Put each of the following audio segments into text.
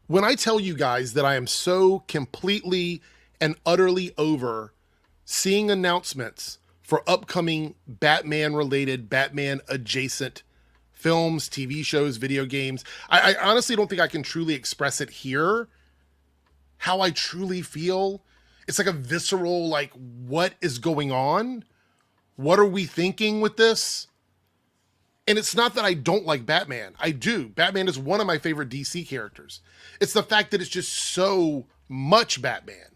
When I tell you guys that I am so completely and utterly over seeing announcements for upcoming Batman related, Batman adjacent films, TV shows, video games, I honestly don't think I can truly express it here how I truly feel. It's like a visceral, like, what is going on? What are we thinking with this? And it's not that I don't like Batman. I do. Batman is one of my favorite DC characters. It's the fact that it's just so much Batman,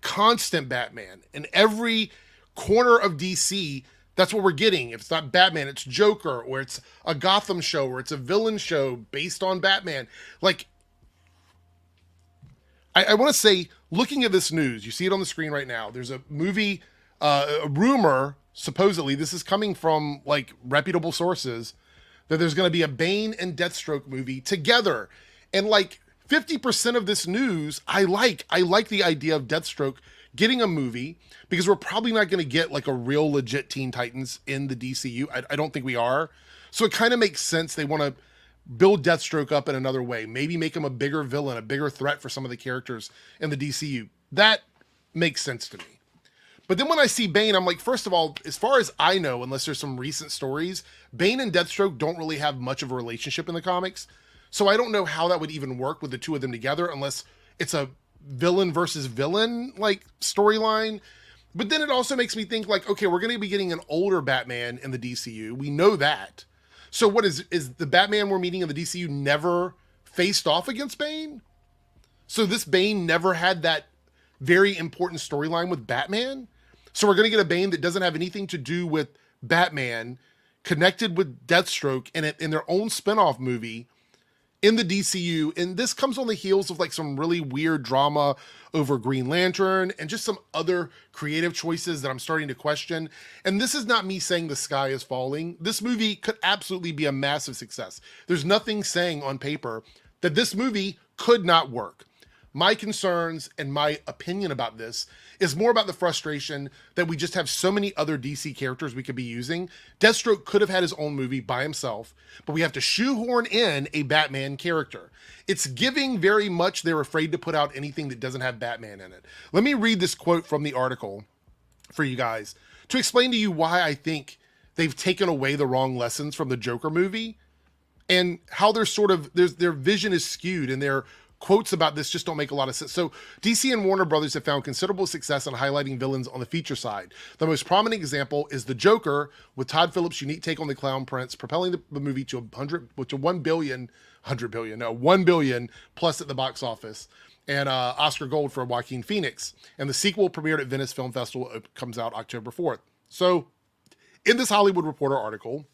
constant Batman. In every corner of DC, that's what we're getting. If it's not Batman, it's Joker, or it's a Gotham show, or it's a villain show based on Batman. Like, I want to say, looking at this news, you see it on the screen right now. There's a movie, a rumor, supposedly, this is coming from like reputable sources, that there's going to be a Bane and Deathstroke movie together. And like 50% of this news, I like. I like the idea of Deathstroke getting a movie because we're probably not going to get like a real legit Teen Titans in the DCU. I don't think we are. So it kind of makes sense. They want to build Deathstroke up in another way. Maybe make him a bigger villain, a bigger threat for some of the characters in the DCU. That makes sense to me. But then when I see Bane, I'm like, first of all, as far as I know, unless there's some recent stories, Bane and Deathstroke don't really have much of a relationship in the comics. So I don't know how that would even work with the two of them together unless it's a villain versus villain like storyline. But then it also makes me think like, okay, we're going to be getting an older Batman in the DCU. We know that. So what is the Batman we're meeting in the DCU never faced off against Bane? So this Bane never had that very important storyline with Batman? So we're going to get a Bane that doesn't have anything to do with Batman connected with Deathstroke in their own spinoff movie in the DCU. And this comes on the heels of like some really weird drama over Green Lantern and just some other creative choices that I'm starting to question. And this is not me saying the sky is falling. This movie could absolutely be a massive success. There's nothing saying on paper that this movie could not work. My concerns and my opinion about this is more about the frustration that we just have so many other DC characters we could be using. Deathstroke could have had his own movie by himself, but we have to shoehorn in a Batman character. It's giving very much they're afraid to put out anything that doesn't have Batman in it. Let me read this quote from the article for you guys to explain to you why I think they've taken away the wrong lessons from the Joker movie and how they're sort of, their vision is skewed and their quotes about this just don't make a lot of sense. So DC and Warner Brothers have found considerable success in highlighting villains on the feature side. The most prominent example is The Joker, with Todd Phillips' unique take on the Clown Prince, propelling the movie to 1 billion plus at the box office, and Oscar Gold for Joaquin Phoenix. And the sequel premiered at Venice Film Festival. It comes out October 4th. So in this Hollywood Reporter article,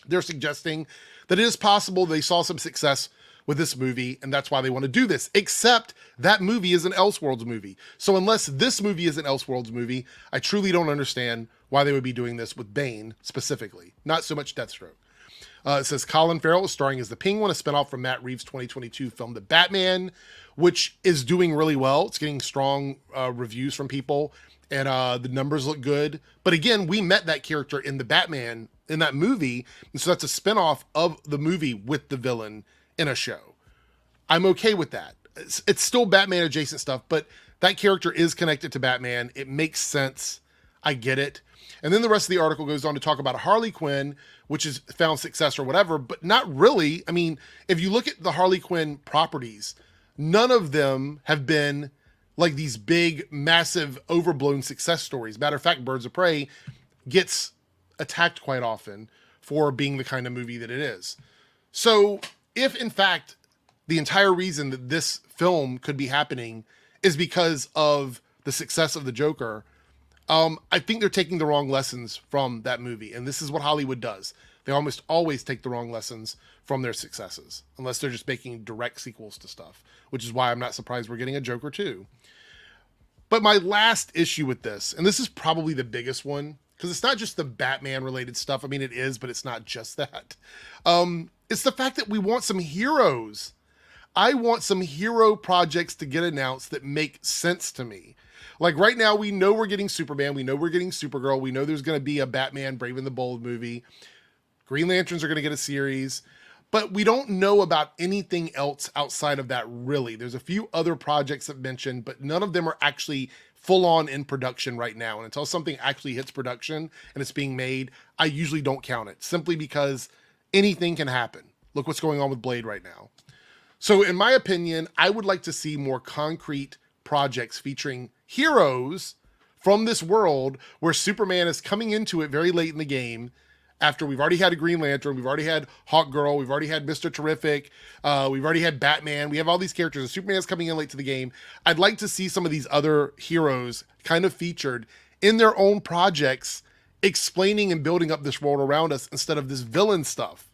they're suggesting that it is possible they saw some success with this movie, and that's why they want to do this. Except that movie is an Elseworlds movie. So unless this movie is an Elseworlds movie, I truly don't understand why they would be doing this with Bane specifically, not so much Deathstroke. It says Colin Farrell is starring as the Penguin, a spinoff from Matt Reeves' 2022 film The Batman, which is doing really well. It's getting strong reviews from people, and the numbers look good. But again, we met that character in the Batman, in that movie, and so that's a spinoff of the movie with the villain in a show. I'm okay with that. It's still Batman adjacent stuff, but that character is connected to Batman. It makes sense. I get it. And then the rest of the article goes on to talk about Harley Quinn, which has found success or whatever, but not really. I mean, if you look at the Harley Quinn properties, none of them have been like these big, massive, overblown success stories. Matter of fact, Birds of Prey gets attacked quite often for being the kind of movie that it is. So if in fact the entire reason that this film could be happening is because of the success of the Joker, I think they're taking the wrong lessons from that movie. And this is what Hollywood does. They almost always take the wrong lessons from their successes, unless they're just making direct sequels to stuff, which is why I'm not surprised we're getting a Joker 2. But my last issue with this, and this is probably the biggest one, because it's not just the Batman related stuff. I mean, it is, but it's not just that. It's the fact that we want some heroes. I want some hero projects to get announced that make sense to me. Like right now, we know we're getting Superman. We know we're getting Supergirl. We know there's going to be a Batman Brave and the Bold movie. Green Lanterns are going to get a series. But we don't know about anything else outside of that, really. There's a few other projects that mentioned, but none of them are actually full on in production right now. And until something actually hits production and it's being made, I usually don't count it, simply because anything can happen. Look what's going on with Blade right now. So in my opinion, I would like to see more concrete projects featuring heroes from this world where Superman is coming into it very late in the game, after we've already had a Green Lantern, we've already had Hawkgirl, we've already had Mr. Terrific, we've already had Batman, we have all these characters, and Superman's coming in late to the game. I'd like to see some of these other heroes kind of featured in their own projects, explaining and building up this world around us instead of this villain stuff.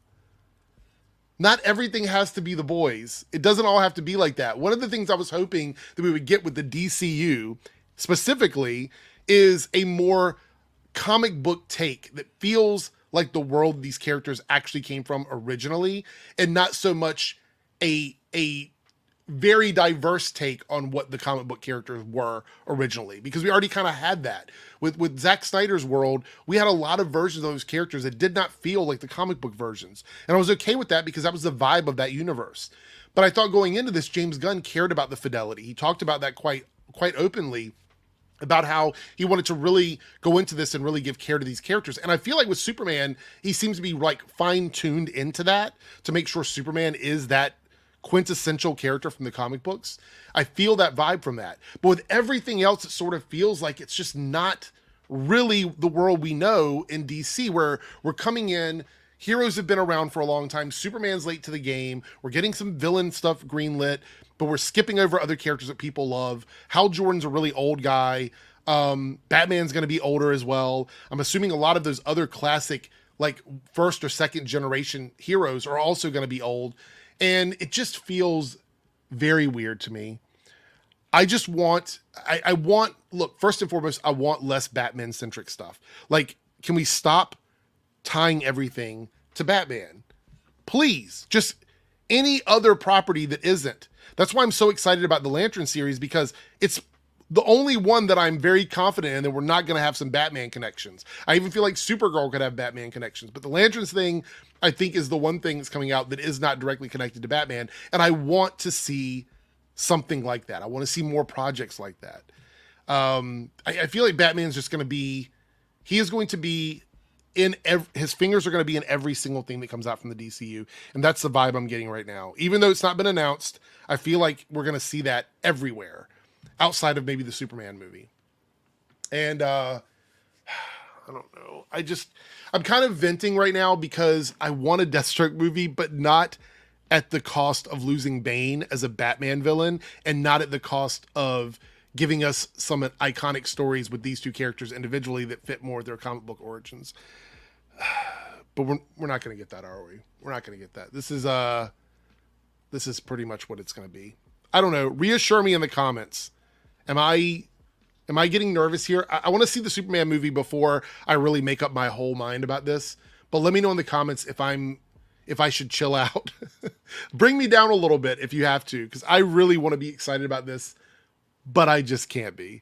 Not everything has to be the boys. It doesn't all have to be like that. One of the things I was hoping that we would get with the DCU specifically is a more comic book take that feels like the world these characters actually came from originally, and not so much a very diverse take on what the comic book characters were originally, because we already kind of had that with Zack Snyder's world. We had a lot of versions of those characters that did not feel like the comic book versions, and I was okay with that because that was the vibe of that universe. But I thought going into this, James Gunn cared about the fidelity. He talked about that quite openly, about how he wanted to really go into this and really give care to these characters. And I feel like with Superman, he seems to be like fine-tuned into that to make sure Superman is that quintessential character from the comic books. I feel that vibe from that. But with everything else, it sort of feels like it's just not really the world we know in DC, where we're coming in, heroes have been around for a long time, Superman's late to the game, we're getting some villain stuff greenlit, but we're skipping over other characters that people love. Hal Jordan's a really old guy. Batman's going to be older as well. I'm assuming a lot of those other classic, like first or second generation heroes are also going to be old. And it just feels very weird to me. I just want, I want, look, first and foremost, I want less Batman centric stuff. Like, can we stop tying everything to Batman? Please, just any other property that isn't. That's why I'm so excited about the Lantern series, because it's the only one that I'm very confident in that we're not going to have some Batman connections. I even feel like Supergirl could have Batman connections, but the Lanterns thing, I think, is the one thing that's coming out that is not directly connected to Batman. And I want to see something like that. I want to see more projects like that. I feel like Batman's just going to be, he is going to be in his fingers are going to be in every single thing that comes out from the DCU. And that's the vibe I'm getting right now. Even though it's not been announced, I feel like we're going to see that everywhere outside of maybe the Superman movie. And I don't know. I'm kind of venting right now because I want a Deathstroke movie, but not at the cost of losing Bane as a Batman villain, and not at the cost of giving us some iconic stories with these two characters individually that fit more with their comic book origins. But we're not going to get that, are we? We're not going to get that. This is pretty much what it's going to be. I don't know. Reassure me in the comments. Am I getting nervous here? I want to see the Superman movie before I really make up my whole mind about this. But let me know in the comments if I should chill out. Bring me down a little bit if you have to, because I really want to be excited about this, but I just can't be.